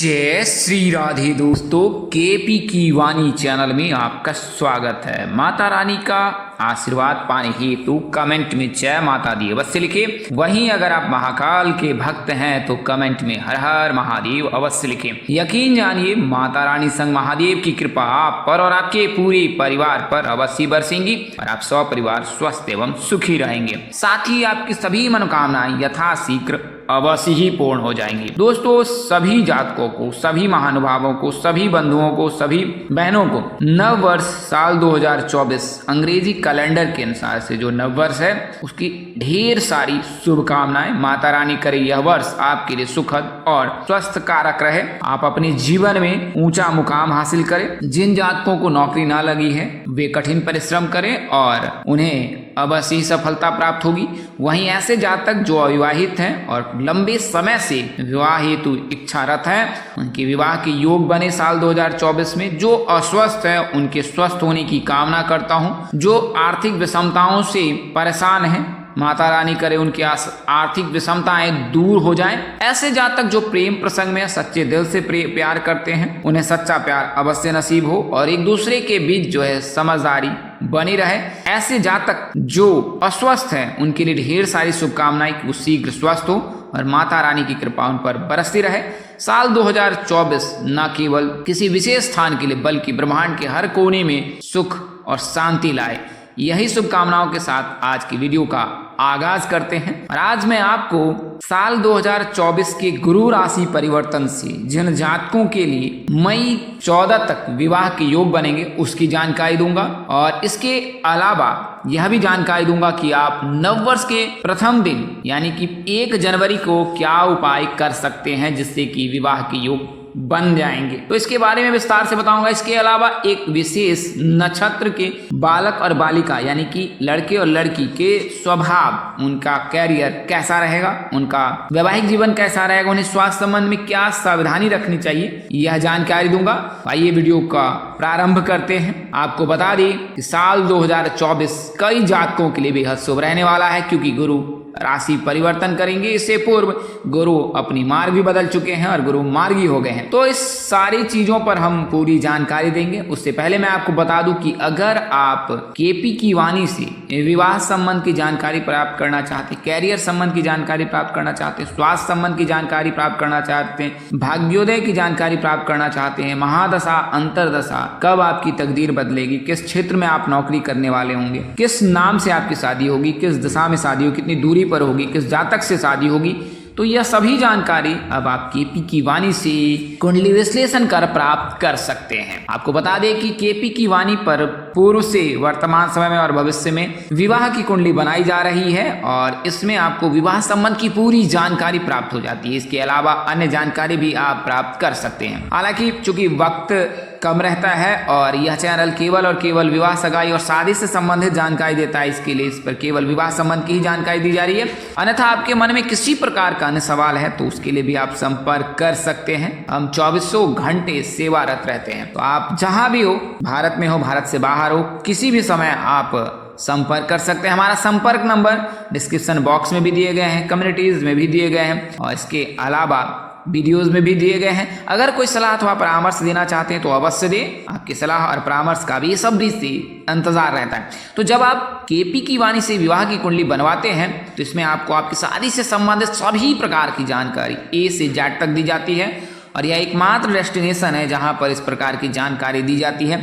जय श्री राधे दोस्तों, केपी की वाणी चैनल में आपका स्वागत है। माता रानी का आशीर्वाद पाने हेतु कमेंट में जय माता दी अवश्य लिखें। वहीं अगर आप महाकाल के भक्त हैं तो कमेंट में हर हर महादेव अवश्य लिखें। यकीन जानिए माता रानी संग महादेव की कृपा आप पर और आपके पूरे परिवार पर अवश्य बरसेंगी और आप सब परिवार स्वस्थ एवं सुखी रहेंगे। साथ ही आपकी सभी मनोकामनाएं यथाशीघ्र अवश्य ही पूर्ण हो जाएंगी। दोस्तों, सभी जातकों को, सभी महानुभावों को, सभी बंधुओं को, सभी बहनों को नव वर्ष साल 2024 अंग्रेजी कैलेंडर के अनुसार से जो नव वर्ष है उसकी ढेर सारी शुभकामनाएं। माता रानी करे यह वर्ष आपके लिए सुखद और स्वस्थ कारक रहे, आप अपने जीवन में ऊंचा मुकाम हासिल करें। जिन जातकों को नौकरी ना लगी है वे कठिन परिश्रम करें और उन्हें अवश्य ही सफलता प्राप्त होगी। वहीं ऐसे जातक जो अविवाहित हैं और लंबे समय से विवाह हेतु इच्छारत हैं उनके विवाह के योग बने साल 2024 में। जो अस्वस्थ है उनके स्वस्थ होने की कामना करता हूं। जो आर्थिक विषमताओं से परेशान हैं माता रानी करे उनकी आर्थिक विषमताएं दूर हो जाएं। ऐसे जातक जो प्रेम प्रसंग में सच्चे दिल से प्यार करते हैं उन्हें सच्चा प्यार अवश्य नसीब हो और एक दूसरे के बीच जो है समझदारी बनी रहे। ऐसे जातक जो अस्वस्थ हैं उनके लिए ढेर सारी शुभकामनाएं कि वो शीघ्र स्वस्थ हो और माता रानी की कृपा उन पर बरसती रहे। साल 2024 न केवल किसी विशेष स्थान के लिए बल्कि ब्रह्मांड के हर कोने में सुख और शांति लाए। यही शुभकामनाओं के साथ आज की वीडियो का आगाज करते हैं। और आज मैं आपको साल 2024 के गुरु राशि परिवर्तन से जिन जातकों के लिए मई 14 तक विवाह के योग बनेंगे उसकी जानकारी दूंगा और इसके अलावा यह भी जानकारी दूंगा कि आप नववर्ष के प्रथम दिन यानी कि 1 जनवरी को क्या उपाय कर सकते हैं जिससे कि विवाह के योग बन जाएंगे। तो इसके बारे में विस्तार से बताऊंगा। इसके अलावा एक विशेष नक्षत्र के बालक और बालिका यानी कि लड़के और लड़की के स्वभाव, उनका कैरियर कैसा रहेगा, उनका वैवाहिक जीवन कैसा रहेगा, उन्हें स्वास्थ्य संबंध में क्या सावधानी रखनी चाहिए, यह जानकारी दूंगा। आइए वीडियो का प्रारंभ करते हैं। आपको बता दें कि साल 2024 कई जातकों के लिए बेहद शुभ रहने वाला है क्योंकि गुरु राशि परिवर्तन करेंगे। इससे पूर्व गुरु अपनी मार्ग भी बदल चुके हैं और गुरु मार्गी हो गए हैं। तो इस सारी चीजों पर हम पूरी जानकारी देंगे। उससे पहले मैं आपको बता दूं कि अगर आप केपी की वाणी से विवाह संबंध की जानकारी प्राप्त करना चाहते हैं, कैरियर संबंध की जानकारी प्राप्त करना चाहते हैं, स्वास्थ्य संबंध की जानकारी प्राप्त करना चाहते हैं, भाग्योदय की जानकारी प्राप्त करना चाहते हैं, महादशा अंतरदशा कब आपकी तकदीर बदलेगी, किस क्षेत्र में आप नौकरी करने वाले होंगे, किस नाम से आपकी शादी होगी, किस दिशा में शादी होगी, कितनी दूरी पर होगी, किस जातक से शादी होगी, तो यह सभी जानकारी अब आप केपी की वाणी से कुंडली विश्लेषण कर प्राप्त कर सकते हैं। आपको बता दें कि केपी की वाणी पर पूर्व से वर्तमान समय में और भविष्य में विवाह की कुंडली बनाई जा रही है और इसमें आपको विवाह संबंध की पूरी जानकारी प्राप्त हो जाती है। इसके अलावा अन्य जानकारी भी आप प्राप्त कर सकते हैं। हालांकि चूंकि वक्त कम रहता है और यह चैनल केवल और केवल विवाह, सगाई और शादी से संबंधित जानकारी देता है, इसके लिए इस पर केवल विवाह संबंध की ही जानकारी दी जा रही है। अन्यथा आपके मन में किसी प्रकार का अन्य सवाल है तो उसके लिए भी आप संपर्क कर सकते हैं। हम 24 घंटे सेवारत रहते हैं। तो आप जहां भी हो, भारत में हो, भारत से बाहर हो, किसी भी समय आप संपर्क कर सकते हैं। हमारा संपर्क नंबर डिस्क्रिप्शन बॉक्स में भी दिए गए हैं, कम्युनिटीज में भी दिए गए हैं और इसके अलावा वीडियोस में भी दिए गए हैं। अगर कोई सलाह अथवा परामर्श देना चाहते हैं तो अवश्य दें। आपकी सलाह और परामर्श का भी सब से इंतजार रहता है। तो जब आप केपी की वाणी से विवाह की कुंडली बनवाते हैं तो इसमें आपको आपकी शादी से संबंधित सभी प्रकार की जानकारी ए से जेड तक दी जाती है और यह एकमात्र डेस्टिनेशन है जहां पर इस प्रकार की जानकारी दी जाती है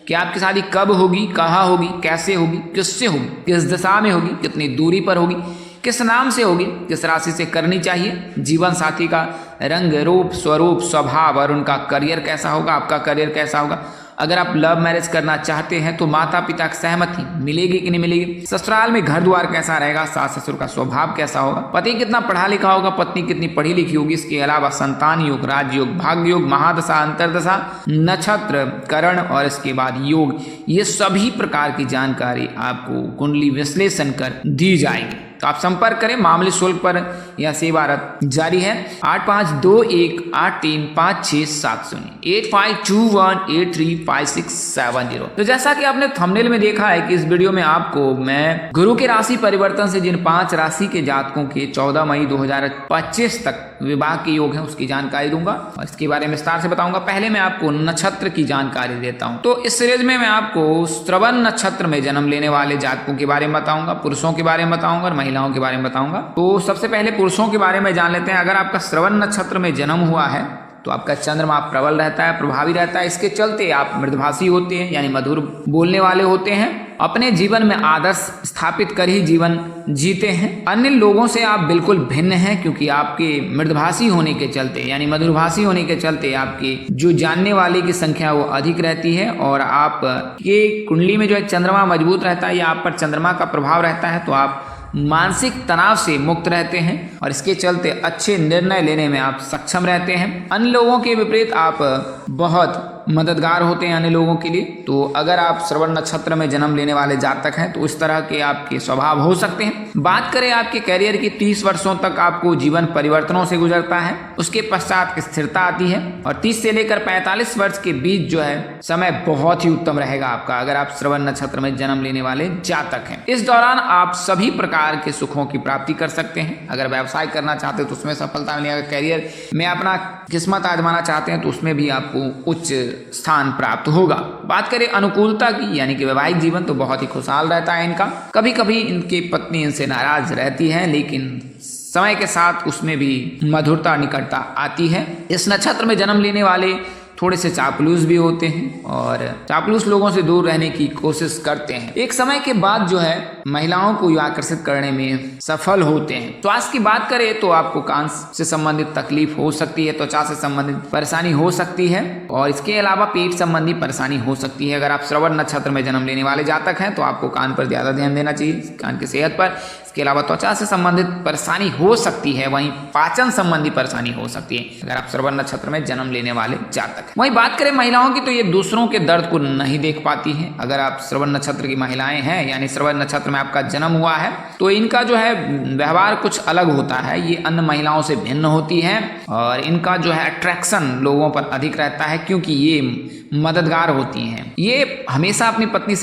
कि आपकी शादी कब होगी, कहाँ होगी, कैसे होगी, किससे होगी, किस दिशा में होगी, कितनी दूरी पर होगी, किस नाम से होगी, किस राशि से करनी चाहिए, जीवन साथी का रंग रूप स्वरूप स्वभाव और उनका करियर कैसा होगा, आपका करियर कैसा होगा। अगर आप लव मैरिज करना चाहते हैं तो माता पिता की सहमति मिलेगी कि नहीं मिलेगी, ससुराल में घर द्वार कैसा रहेगा, सास ससुर का स्वभाव कैसा होगा, पति कितना पढ़ा लिखा होगा, पत्नी कितनी पढ़ी लिखी होगी। इसके अलावा संतान योग, राजयोग, भाग्य योग, महादशा अंतरदशा, नक्षत्र, करण और इसके बाद योग, ये सभी प्रकार की जानकारी आपको कुंडली विश्लेषण कर दी जाएगी। तो आप संपर्क करें। मामूली शुल्क पर यह सेवा जारी है। 8521835670 8521835670। तो जैसा कि आपने थंबनेल में देखा है कि इस वीडियो में आपको मैं गुरु के राशि परिवर्तन से जिन 5 राशि के जातकों के 14 मई 2025 तक विवाह के योग है उसकी जानकारी दूंगा और इसके बारे में विस्तार से बताऊंगा। पहले मैं आपको नक्षत्र की जानकारी देता हूं। तो इस सीरीज में मैं आपको श्रवण नक्षत्र में जन्म लेने वाले जातकों के बारे में बताऊंगा, पुरुषों के बारे में बताऊंगा और महिलाओं के बारे में बताऊंगा। तो सबसे पहले पुरुषों के बारे में जान लेते हैं। अगर आपका श्रवण नक्षत्र में जन्म हुआ है तो आपका चंद्रमा प्रबल रहता है, प्रभावी रहता है। इसके चलते आप मृदभाषी होते हैं, यानी मधुर बोलने वाले होते हैं। अपने जीवन में आदर्श स्थापित कर ही जीवन जीते हैं। अन्य लोगों से आप बिल्कुल भिन्न हैं, क्योंकि आपके मृदभाषी होने के चलते यानी मधुरभाषी होने के चलते आपकी जो जानने वाले की संख्या वो अधिक रहती है। और आप ये कुंडली में जो है चंद्रमा मजबूत रहता है या आप पर चंद्रमा का प्रभाव रहता है तो आप मानसिक तनाव से मुक्त रहते हैं और इसके चलते अच्छे निर्णय लेने में आप सक्षम रहते हैं। अन्य लोगों के विपरीत आप बहुत मददगार होते हैं अन्य लोगों के लिए। तो अगर आप श्रवण नक्षत्र में जन्म लेने वाले जातक हैं तो इस तरह के आपके स्वभाव हो सकते हैं। बात करें आपके कैरियर की, 30 वर्षों तक आपको जीवन परिवर्तनों से गुजरता है, उसके पश्चात स्थिरता आती है और 30 से लेकर 45 वर्ष के बीच जो है समय बहुत ही उत्तम रहेगा आपका, अगर आप श्रवण नक्षत्र में जन्म लेने वाले जातक हैं। इस दौरान आप सभी प्रकार के सुखों की प्राप्ति कर सकते हैं। अगर व्यवसाय करना चाहते हैं तो उसमें सफलता मिलेगी, अगर कैरियर में अपना किस्मत आजमाना चाहते हैं तो उसमें भी आपको उच्च स्थान प्राप्त होगा। बात करें अनुकूलता की, यानी कि वैवाहिक जीवन तो बहुत ही खुशहाल रहता है इनका। कभी कभी इनकी पत्नी इनसे नाराज रहती है, लेकिन समय के साथ उसमें भी मधुरता निकटता आती है। इस नक्षत्र में जन्म लेने वाले थोड़े से चापलूस भी होते हैं और चापलूस लोगों से दूर रहने की कोशिश करते हैं। एक समय के बाद जो है महिलाओं को आकर्षित करने में सफल होते हैं। स्वास्थ्य की बात करें तो आपको कान से संबंधित तकलीफ हो सकती है, त्वचा से संबंधित परेशानी हो सकती है और इसके अलावा पेट संबंधी परेशानी हो सकती है। अगर आप श्रवण नक्षत्र में जन्म लेने वाले जातक हैं तो आपको कान पर ज्यादा ध्यान देना चाहिए, कान की सेहत पर। इसके अलावा त्वचा से संबंधित परेशानी हो सकती है, वहीं पाचन संबंधी परेशानी हो सकती है अगर आप श्रवण नक्षत्र में जन्म लेने वाले जातक। वहीं बात करें महिलाओं की तो ये दूसरों के दर्द को नहीं देख पाती हैं। अगर आप श्रवण नक्षत्र की महिलाएं हैं, यानी श्रवण नक्षत्र में आपका जन्म हुआ है, तो इनका जो है व्यवहार कुछ अलग होता है। ये अन्य महिलाओं से भिन्न होती हैं और इनका जो है अट्रैक्शन लोगों पर अधिक रहता है, क्योंकि ये मददगार होती हैं। ये हमेशा अपनी पति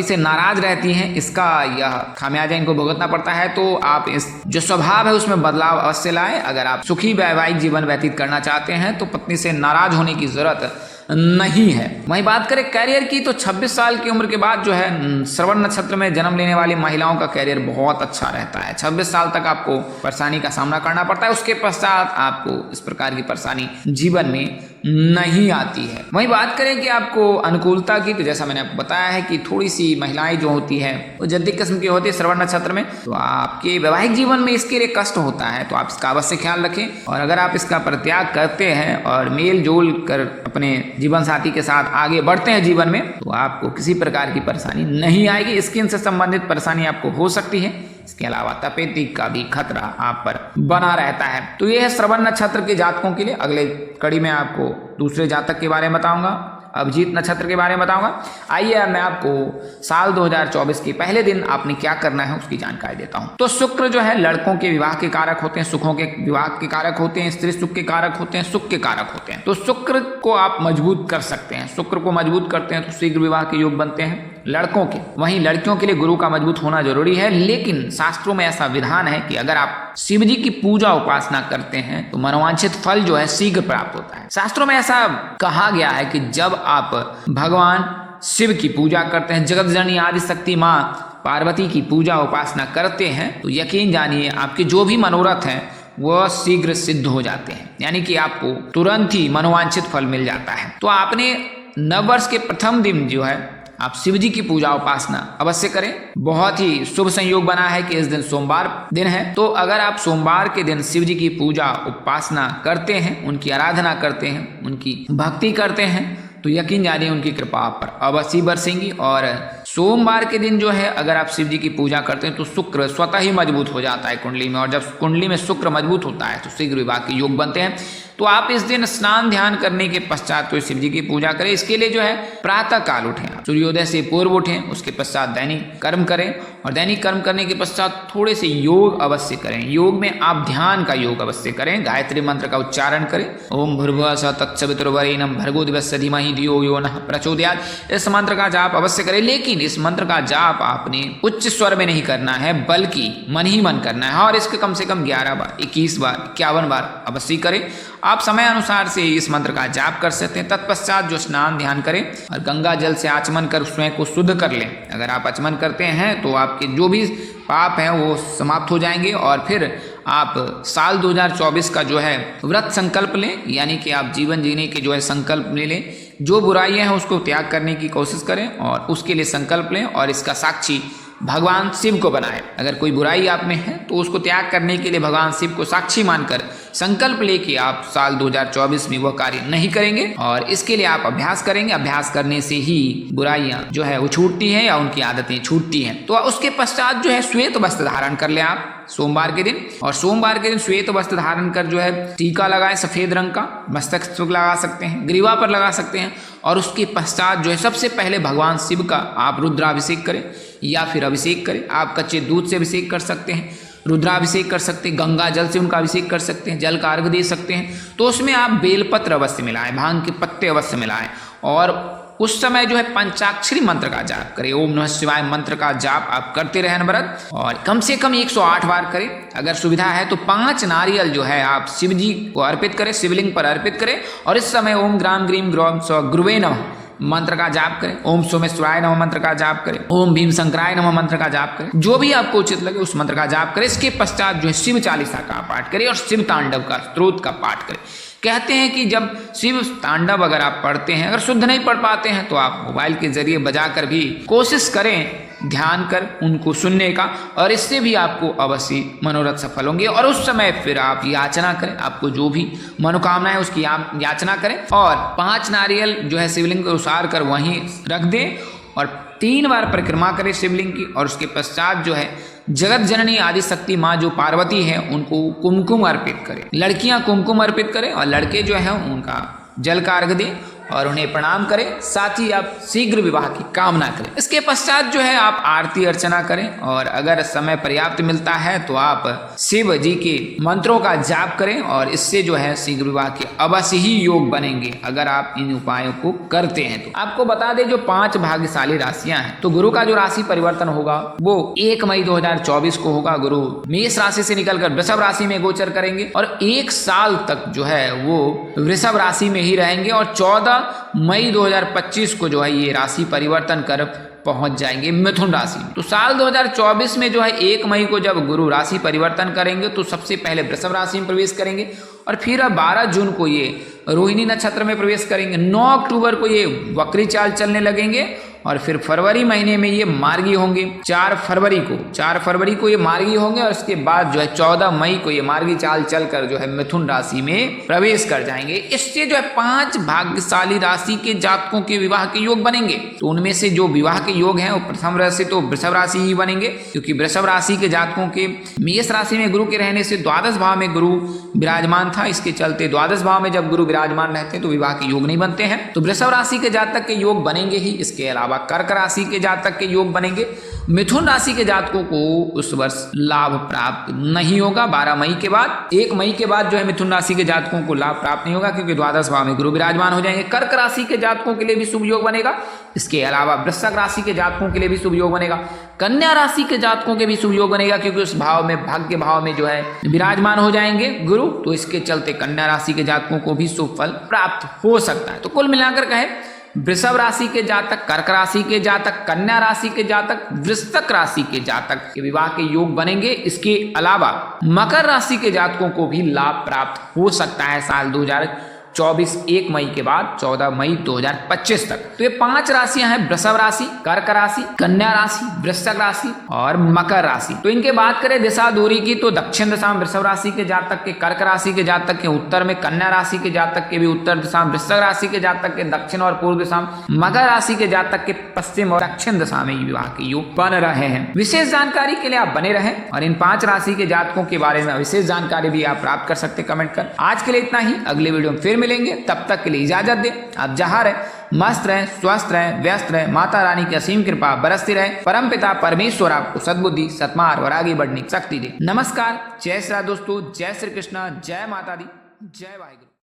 से नाराज रहती हैं, इसका यह खामियाजा इनको भुगतना पड़ता है। तो आप इस जो स्वभाव है उसमें बदलाव अवश्य लाएं। अगर आप सुखी वैवाहिक जीवन व्यतीत करना चाहते हैं तो पत्नी से नाराज होने की जरूरत नहीं है। वहीं बात करें कैरियर की तो 26 साल की उम्र के बाद जो है श्रवण नक्षत्र में जन्म लेने वाली महिलाओं का कैरियर बहुत अच्छा रहता है। 26 साल तक आपको परेशानी का सामना करना पड़ता है, उसके पश्चात आपको इस प्रकार की परेशानी जीवन में नहीं आती है। वहीं बात करें कि आपको अनुकूलता की, तो जैसा मैंने आपको बताया है कि थोड़ी सी महिलाएं जो होती है वो जद्दी किस्म की होती है श्रवण नक्षत्र में, तो आपके वैवाहिक जीवन में इसके लिए कष्ट होता है, तो आप इसका अवश्य ख्याल रखें। और अगर आप इसका परित्याग करते हैं और मेल जोल कर अपने जीवन साथी के साथ आगे बढ़ते हैं जीवन में, तो आपको किसी प्रकार की परेशानी नहीं आएगी। स्किन से संबंधित परेशानी आपको हो सकती है, इसके अलावा तपेदी का भी खतरा आप पर बना रहता है। तो ये है श्रवण नक्षत्र के जातकों के लिए। अगले कड़ी में आपको दूसरे जातक के बारे में बताऊंगा, अभिजीत नक्षत्र के बारे में बताऊंगा। आइए मैं आपको साल 2024 के पहले दिन आपने क्या करना है उसकी जानकारी देता हूं। तो शुक्र जो है लड़कों के विवाह के कारक होते हैं, सुखों के विवाह के कारक होते हैं, स्त्री सुख के कारक होते हैं, सुख के कारक होते हैं। तो शुक्र को आप मजबूत कर सकते हैं। शुक्र को मजबूत करते हैं तो शीघ्र विवाह के योग बनते हैं लड़कों के। वहीं लड़कियों के लिए गुरु का मजबूत होना जरूरी है, लेकिन शास्त्रों में ऐसा विधान है कि अगर आप शिव जी की पूजा उपासना करते हैं तो मनोवांछित फल जो है शीघ्र प्राप्त होता है। शास्त्रों में ऐसा कहा गया है कि जब आप भगवान शिव की पूजा करते हैं, जगत जननी आदि शक्ति माँ पार्वती की पूजा उपासना करते हैं, तो यकीन जानिए आपके जो भी मनोरथ हैं वह शीघ्र सिद्ध हो जाते हैं, यानी कि आपको तुरंत ही मनोवांछित फल मिल जाता है। तो आपने नववर्ष के प्रथम दिन जो है आप शिव जी की पूजा उपासना अवश्य करें। बहुत ही शुभ संयोग बना है कि इस दिन सोमवार दिन है, तो अगर आप सोमवार के दिन शिव जी की पूजा उपासना करते हैं, उनकी आराधना करते हैं, उनकी भक्ति करते हैं, तो यकीन जानिए उनकी कृपा आप पर अवश्य बरसेंगी। और सोमवार के दिन जो है अगर आप शिव जी की पूजा करते हैं तो शुक्र स्वतः ही मजबूत हो जाता है कुंडली में, और जब कुंडली में शुक्र मजबूत होता है तो शीघ्र विवाह के योग बनते हैं। तो आप इस दिन स्नान ध्यान करने के पश्चात तो शिव जी की पूजा करें। इसके लिए जो है प्रातः काल उठें, सूर्योदय से पूर्व उठें, उसके पश्चात दैनिक कर्म करें और दैनिक कर्म करने के पश्चात थोड़े से योग अवश्य करें। योग में आप ध्यान का योग अवश्य करें, गायत्री मंत्र का उच्चारण करें, ओम भूर्भुवः स्वः तत्सवितुर्वरेण्यं भर्गो देवस्य धीमहि धियो यो नः प्रचोदयात्। इस मंत्र का जाप अवश्य करें, लेकिन इस मंत्र का जाप आपने उच्च स्वर में नहीं करना है, बल्कि मन ही मन करना है और इसके कम से कम 11 बार, 21 बार, 51 बार अवश्य करें। आप समय अनुसार से इस मंत्र का जाप कर सकते हैं। तत्पश्चात जो स्नान ध्यान करें और गंगा जल से आचमन कर स्वयं को शुद्ध कर लें। अगर आप आचमन करते हैं तो आपके जो भी पाप हैं वो समाप्त हो जाएंगे और फिर आप साल 2024 का जो है व्रत संकल्प लें, यानी कि आप जीवन जीने के जो है संकल्प ले लें। जो बुराइयां हैं उसको त्याग करने की कोशिश करें और उसके लिए संकल्प लें और इसका साक्षी भगवान शिव को बनाएं। अगर कोई बुराई आप में है तो उसको त्याग करने के लिए भगवान शिव को साक्षी मानकर संकल्प लेके आप साल 2024 में वह कार्य नहीं करेंगे और इसके लिए आप अभ्यास करेंगे। अभ्यास करने से ही बुराइयां जो है वो छूटती हैं या उनकी आदतें छूटती हैं। तो उसके पश्चात जो है श्वेत वस्त्र धारण कर लें आप सोमवार के दिन, और सोमवार के दिन श्वेत वस्त्र धारण कर जो है टीका लगाएं सफेद रंग का, मस्तक पर लगा सकते हैं, ग्रीवा पर लगा सकते हैं और उसके पश्चात जो है सबसे पहले भगवान शिव का आप रुद्राभिषेक करें या फिर अभिषेक करें। आप कच्चे दूध से अभिषेक कर सकते हैं, रुद्राभिषेक कर सकते हैं, गंगा जल से उनका अभिषेक कर सकते हैं, जल का अर्घ दे सकते हैं। तो उसमें आप बेलपत्र अवश्य मिलाएं, भांग के पत्ते अवश्य मिलाएं और उस समय जो है पंचाक्षरी मंत्र का जाप करें। ओम नमः शिवाय मंत्र का जाप आप करते रहें अनवरत और कम से कम 108 बार करें। अगर सुविधा है तो 5 नारियल जो है आप शिव जी को अर्पित करें, शिवलिंग पर अर्पित करें और इस समय ओम ग्राम ग्रीम ग्रौम स्व गुरुवे नमः मंत्र का जाप करें, ओम सोमेश्वराय नमः मंत्र का जाप करें, ओम भीम शंकराय नमः मंत्र का जाप करें। जो भी आपको उचित लगे उस मंत्र का जाप करें। इसके पश्चात जो है शिव चालीसा का पाठ करें और शिव तांडव का स्तोत्र का पाठ करें। कहते हैं कि जब शिव तांडव अगर आप पढ़ते हैं, अगर शुद्ध नहीं पढ़ पाते हैं तो आप मोबाइल के जरिए बजाकर भी कोशिश करें ध्यान कर उनको सुनने का और इससे भी आपको अवश्य मनोरथ सफल होंगे। और उस समय फिर आप याचना करें, आपको जो भी मनोकामना है उसकी आप याचना करें और 5 नारियल जो है शिवलिंग को उसार कर वहीं रख दें और 3 बार परिक्रमा करें शिवलिंग की। और उसके पश्चात जो है जगत जननी आदि शक्ति माँ जो पार्वती है उनको कुमकुम अर्पित करें। लड़कियां कुमकुम अर्पित करें और लड़के जो है उनका जल का अर्घ दें और उन्हें प्रणाम करें। साथ ही आप शीघ्र विवाह की कामना करें। इसके पश्चात जो है आप आरती अर्चना करें और अगर समय पर्याप्त मिलता है तो आप शिव जी के मंत्रों का जाप करें और इससे जो है शीघ्र विवाह के अवश्य ही योग बनेंगे अगर आप इन उपायों को करते हैं। तो आपको बता दें जो 5 भाग्यशाली राशियां हैं, तो गुरु का जो राशि परिवर्तन होगा वो 1 मई 2024 को होगा। गुरु मेष राशि से निकलकर वृषभ राशि में गोचर करेंगे और 1 साल तक जो है वो वृषभ राशि में ही रहेंगे और 14 मई 2025 को जो है ये राशि परिवर्तन कर पहुंच जाएंगे मिथुन राशि में। तो साल 2024 में जो है 1 मई को जब गुरु राशि परिवर्तन करेंगे तो सबसे पहले वृषभ राशि में प्रवेश करेंगे और फिर 12 जून को ये रोहिणी नक्षत्र में प्रवेश करेंगे। 9 अक्टूबर को ये वक्री चाल चलने लगेंगे और फिर फरवरी महीने में ये मार्गी होंगे। 4 फरवरी को ये मार्गी होंगे और इसके बाद जो है 14 मई को ये मार्गी चाल चलकर जो है मिथुन राशि में प्रवेश कर जाएंगे। इससे जो है 5 भाग्यशाली राशि के जातकों के विवाह के योग बनेंगे। तो उनमें से जो विवाह के योग हैं वो प्रथम राशि तो वृषभ राशि ही बनेंगे, क्योंकि वृषभ राशि के जातकों के मेष राशि में गुरु के रहने से द्वादश भाव में गुरु विराजमान था। इसके चलते द्वादश भाव में जब गुरु विराजमान रहते हैं तो विवाह के योग नहीं बनते हैं। तो वृषभ राशि के जातक के योग बनेंगे ही। इसके अलावा कर्क राशि के जातक के योग बनेंगे। मिथुन राशि के जातकों को उस वर्ष लाभ प्राप्त नहीं होगा 12 मई के बाद। 1 मई के बाद जो है मिथुन राशि के जातकों को लाभ प्राप्त नहीं होगा, क्योंकि द्वादश भाव में गुरु विराजमान हो जाएंगे। कर्क राशि के जातकों के लिए भी शुभ योग बनेगा। इसके अलावा वृश्चिक राशि के जातकों के लिए भी शुभ योग बनेगा। कन्या राशि के जातकों के भी शुभ योग बनेगा, क्योंकि उस भाव में भाग्य भाव में जो है विराजमान हो जाएंगे गुरु। तो इसके चलते कन्या राशि के जातकों को भी शुभ फल प्राप्त हो सकता है। तो कुल मिलाकर कहे वृषभ राशि के जातक, कर्क राशि के जातक, कन्या राशि के जातक, वृश्चिक राशि के जातक के विवाह के योग बनेंगे। इसके अलावा मकर राशि के जातकों को भी लाभ प्राप्त हो सकता है साल 1 मई के बाद 14 मई 2025 तक। तो ये 5 राशियां हैं, वृषभ राशि, कर्क राशि, कन्या राशि, वृश्चिक राशि और मकर राशि। तो इनके बात करें दिशा दूरी की, तो दक्षिण दिशा में वृषभ राशि के जातक के, कर्क राशि के जातक के उत्तर में, कन्या राशि के जातक के भी उत्तर दिशा में, वृश्चिक राशि के जातक के दक्षिण और पूर्व दिशा में, मकर राशि के जातक के पश्चिम और दक्षिण दिशा में विवाह के योग बन रहे हैं। विशेष जानकारी के लिए आप बने रहें और इन 5 राशि के जातकों के बारे में विशेष जानकारी भी आप प्राप्त कर सकते कमेंट कर। आज के लिए इतना ही, अगले वीडियो में फिर मिलेंगे, तब तक के लिए इजाजत दें। आप जहां रहे मस्त रहें, स्वस्थ रहें, व्यस्त रहें, माता रानी की असीम कृपा बरसती रहे, परमपिता परमेश्वर आपको सद्बुद्धि, सत्मार्ग और आगे बढ़ने की शक्ति दे। नमस्कार, जय श्री राम दोस्तों, जय श्री कृष्ण, जय माता दी, जय वाहिगुरु।